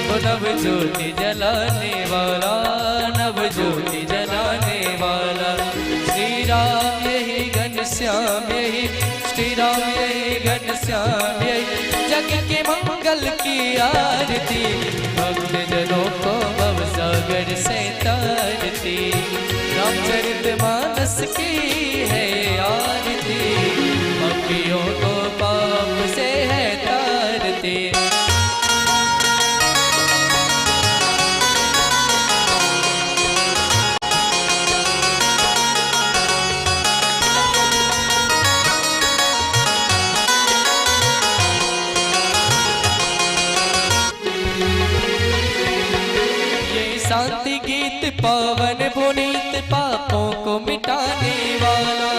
तो नव ज्योति जलाने वाला, नव ज्योति जलाने वाला। श्री राम यही घनश्याम यही, श्री राम यही घनश्याम यही, जग के मंगल की आरती, भक्त जनों को भव सागर से तारती। रामचरितमानस की है आरती, पापियों को पाप से है तारती। शांति गीत पावन पुनीत, पापों को मिटाने वाला।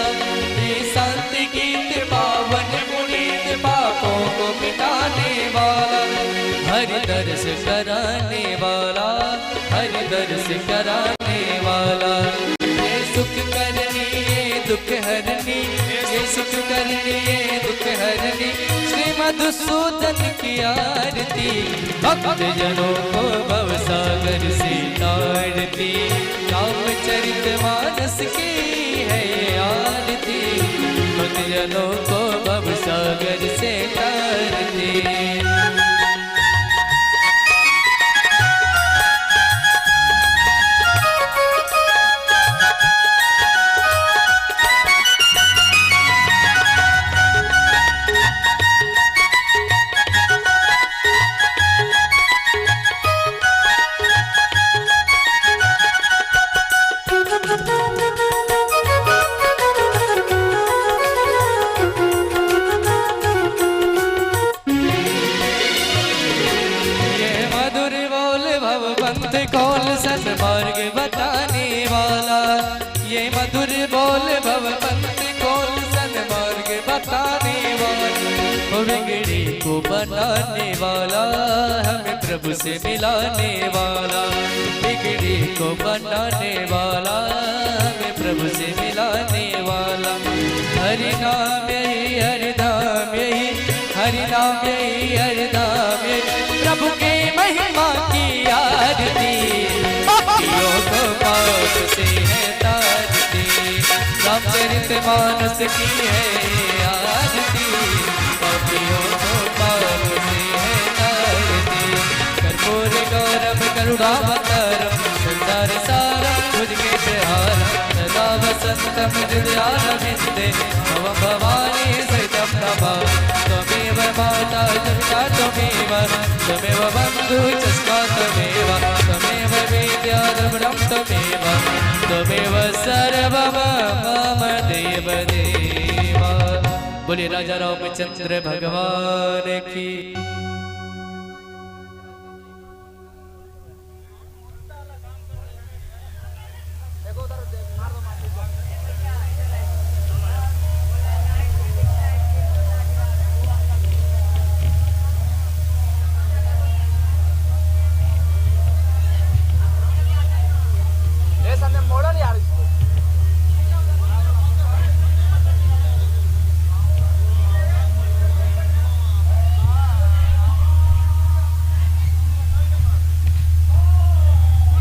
ये शांति गीत पावन पुनीत, पापों को मिटाने वाला। हरि दर्श कराने वाला, हरि दर्श कराने वाला। ये सुख करनी ये दुख हरनी, ये सुख करनी ये दुख हरनी, श्री मधुसूदन की आरती, भक्त जनों को भव सागर से तारती। रामचरितमानस की है आरती, भक्त जनों को भव सागर से तारती। कौन सन्मार्ग बताने वाला, ये मधुर बोल भव पंथ कौन सन्मार्ग बताने वाला। बिगड़ी को बनाने वाला, हमें प्रभु से मिलाने वाला। बिगड़ी को बनाने वाला, हमें प्रभु से मिलाने वाला। हरि नाम यही हरि नाम यही, हरि नाम यही हरि नाम यही, प्रभु के महिमा की आरती, पापियों को पाप से है तारती। रामचरितमानस की है आरती, पापियों को पाप से है तारती। कर्पूर गौरव करुणावतारम, संसार सारम भुजगे प्रहारम, सदा वसंतम हृदयारविंदे, भवं भवानी सहितं नमामि। त्वमेव माता पिता त्वमेव, त्वमेव बन्धु च त्वमेव, त्वमेव विद्या द्रविणं त्वमेव, त्वमेव सर्वं मम देव देवा। बोले राजा रामचंद्र भगवान की।